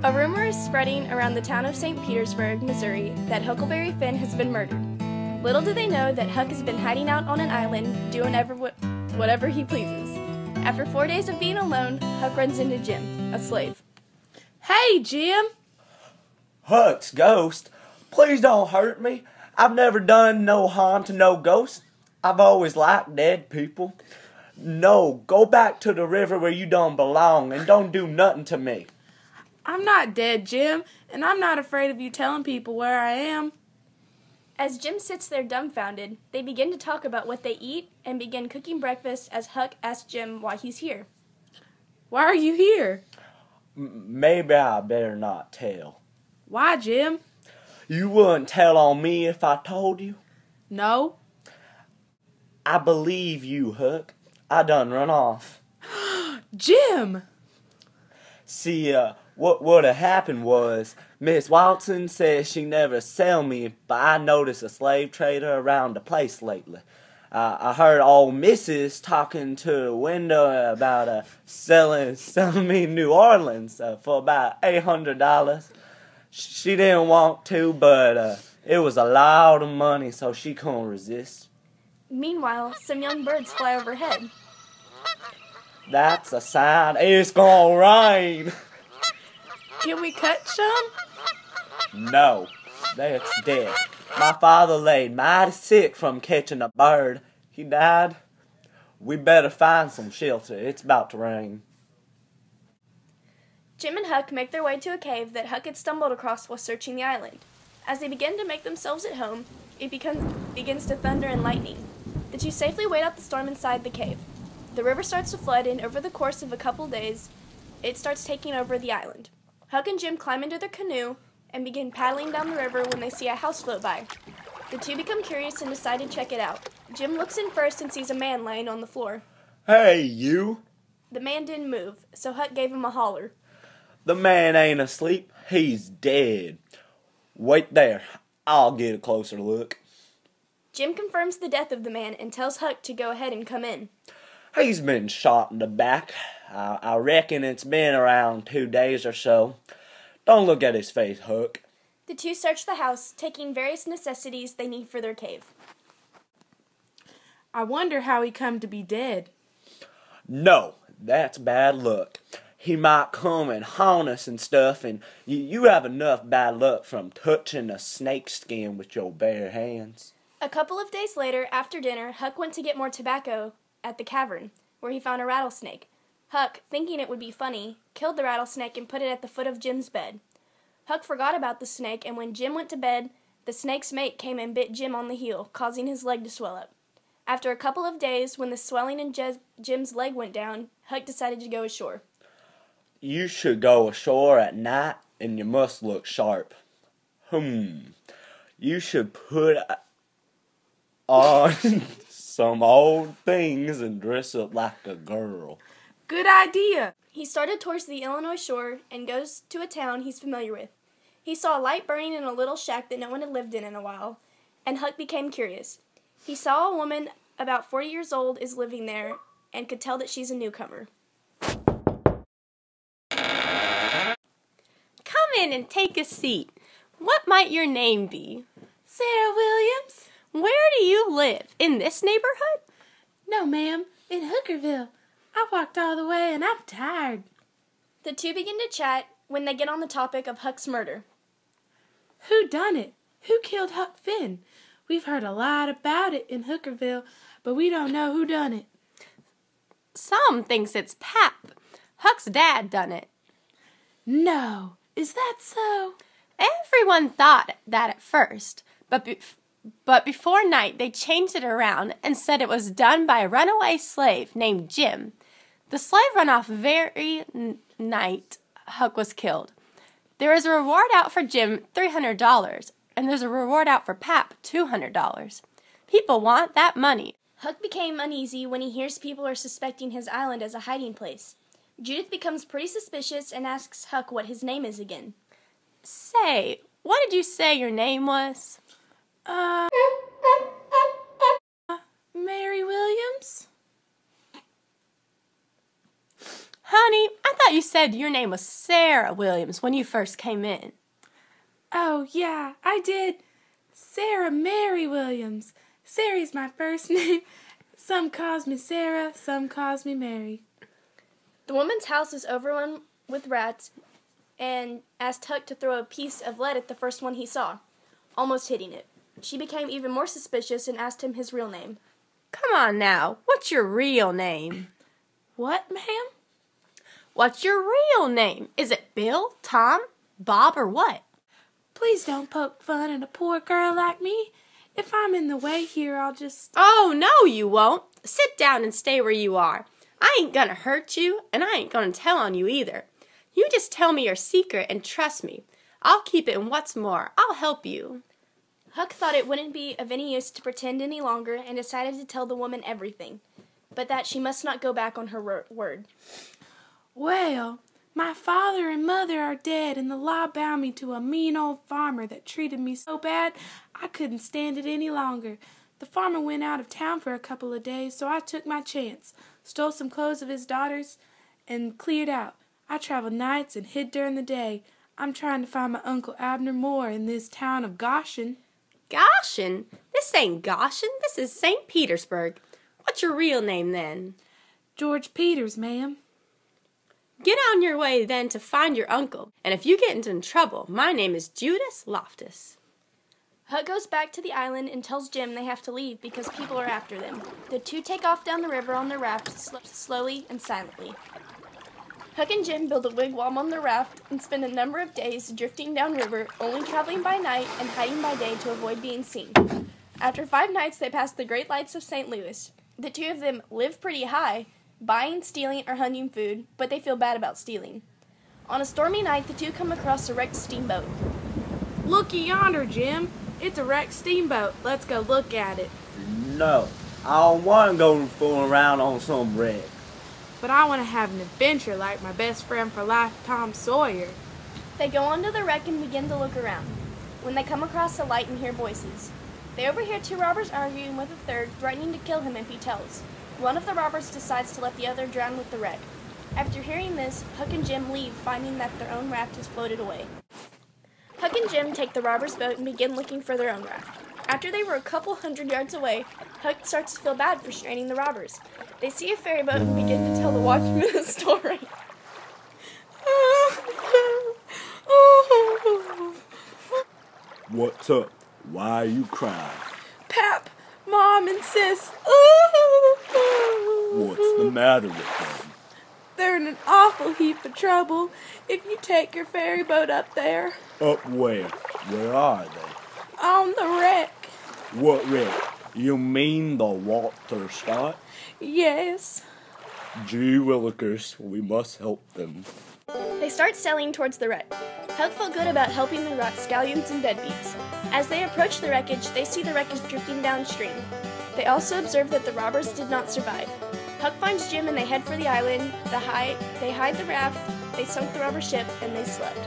A rumor is spreading around the town of St. Petersburg, Missouri, that Huckleberry Finn has been murdered. Little do they know that Huck has been hiding out on an island, doing whatever he pleases. After 4 days of being alone, Huck runs into Jim, a slave. Hey, Jim! Huck's ghost? Please don't hurt me. I've never done no harm to no ghost. I've always liked dead people. No, go back to the river where you don't belong and don't do nothing to me. I'm not dead, Jim, and I'm not afraid of you telling people where I am. As Jim sits there dumbfounded, they begin to talk about what they eat and begin cooking breakfast as Huck asks Jim why he's here. Why are you here? Maybe I better not tell. Why, Jim? You wouldn't tell on me if I told you? No. I believe you, Huck. I done run off. Jim! See, what would've happened was, Miss Watson says she never sell me, but I noticed a slave trader around the place lately. I heard old Mrs. talking to the window about selling me New Orleans for about $800. She didn't want to, but it was a lot of money, so she couldn't resist. Meanwhile, some young birds fly overhead. That's a sign it's gonna rain. Can we cut some? No, that's dead. My father laid mighty sick from catching a bird. He died. We better find some shelter. It's about to rain. Jim and Huck make their way to a cave that Huck had stumbled across while searching the island. As they begin to make themselves at home, it begins to thunder and lightning. The two safely wait out the storm inside the cave. The river starts to flood, and over the course of a couple days, it starts taking over the island. Huck and Jim climb into their canoe and begin paddling down the river when they see a house float by. The two become curious and decide to check it out. Jim looks in first and sees a man laying on the floor. Hey, you. The man didn't move, so Huck gave him a holler. The man ain't asleep. He's dead. Wait there. I'll get a closer look. Jim confirms the death of the man and tells Huck to go ahead and come in. He's been shot in the back. I reckon it's been around 2 days or so. Don't look at his face, Huck. The two search the house, taking various necessities they need for their cave. I wonder how he come to be dead. No, that's bad luck. He might come and haunt us and stuff, and you have enough bad luck from touching a snake skin with your bare hands. A couple of days later, after dinner, Huck went to get more tobacco at the cavern, where he found a rattlesnake. Huck, thinking it would be funny, killed the rattlesnake and put it at the foot of Jim's bed. Huck forgot about the snake, and when Jim went to bed, the snake's mate came and bit Jim on the heel, causing his leg to swell up. After a couple of days, when the swelling in Jim's leg went down, Huck decided to go ashore. You should go ashore at night, and you must look sharp. You should put on some old things and dress up like a girl. Good idea. He started towards the Illinois shore and goes to a town he's familiar with. He saw a light burning in a little shack that no one had lived in a while, and Huck became curious. He saw a woman about 40 years old is living there and could tell that she's a newcomer. Come in and take a seat. What might your name be? Sarah Williams? Where do you live? In this neighborhood? No, ma'am. In Hookerville. I walked all the way and I'm tired. The two begin to chat when they get on the topic of Huck's murder. Who done it? Who killed Huck Finn? We've heard a lot about it in Hookerville, but we don't know who done it. Some thinks it's Pap. Huck's dad done it. No. Is that so? Everyone thought that at first, but before night they changed it around and said it was done by a runaway slave named Jim. The slave ran off very night Huck was killed. There is a reward out for Jim, $300, and there's a reward out for Pap, $200. People want that money. Huck became uneasy when he hears people are suspecting his island as a hiding place. Judith becomes pretty suspicious and asks Huck what his name is again. Say, what did you say your name was? Mary Williams? Honey, I thought you said your name was Sarah Williams when you first came in. Oh, yeah, I did. Sarah Mary Williams. Sarah's my first name. Some calls me Sarah, some calls me Mary. The woman's house was overrun with rats and asked Huck to throw a piece of lead at the first one he saw, almost hitting it. She became even more suspicious and asked him his real name. Come on now, what's your real name? What, ma'am? What's your real name? Is it Bill, Tom, Bob, or what? Please don't poke fun at a poor girl like me. If I'm in the way here, I'll just... Oh, no, you won't. Sit down and stay where you are. I ain't gonna hurt you, and I ain't gonna tell on you either. You just tell me your secret and trust me. I'll keep it, and what's more, I'll help you. Huck thought it wouldn't be of any use to pretend any longer and decided to tell the woman everything, but that she must not go back on her word. Well, my father and mother are dead, and the law bound me to a mean old farmer that treated me so bad I couldn't stand it any longer. The farmer went out of town for a couple of days, so I took my chance, stole some clothes of his daughter's, and cleared out. I traveled nights and hid during the day. I'm trying to find my Uncle Abner Moore in this town of Goshen. Goshen? This ain't Goshen. This is St. Petersburg. What's your real name, then? George Peters, ma'am. Get on your way, then, to find your uncle. And if you get into trouble, my name is Judas Loftus. Huck goes back to the island and tells Jim they have to leave because people are after them. The two take off down the river on their raft slowly and silently. Huck and Jim build a wigwam on the raft and spend a number of days drifting downriver, only traveling by night and hiding by day to avoid being seen. After 5 nights, they pass the great lights of St. Louis. The two of them live pretty high, buying, stealing, or hunting food, but they feel bad about stealing. On a stormy night, the two come across a wrecked steamboat. Looky yonder, Jim. It's a wrecked steamboat. Let's go look at it. No, I don't want to go fooling around on some wreck. But I want to have an adventure like my best friend for life, Tom Sawyer. They go onto the wreck and begin to look around, when they come across a light and hear voices. They overhear 2 robbers arguing with a third, threatening to kill him if he tells. One of the robbers decides to let the other drown with the wreck. After hearing this, Huck and Jim leave, finding that their own raft has floated away. Huck and Jim take the robbers' boat and begin looking for their own raft. After they were a couple 100 yards away, Huck starts to feel bad for straining the robbers. They see a ferry boat and begin to tell the watchman a story. What's up? Why are you crying? Pap, Mom, and Sis. What's the matter with them? They're in an awful heap of trouble if you take your ferry boat up there. Up where? Where are they? On the wreck. What wreck? You mean the Walter Scott? Yes. Gee willikers, we must help them. They start sailing towards the wreck. Huck felt good about helping the scallions and deadbeats. As they approach the wreckage, they see the wreckage drifting downstream. They also observe that the robbers did not survive. Huck finds Jim and they head for the island. They hide the raft, they sunk the rubber ship, and they slept.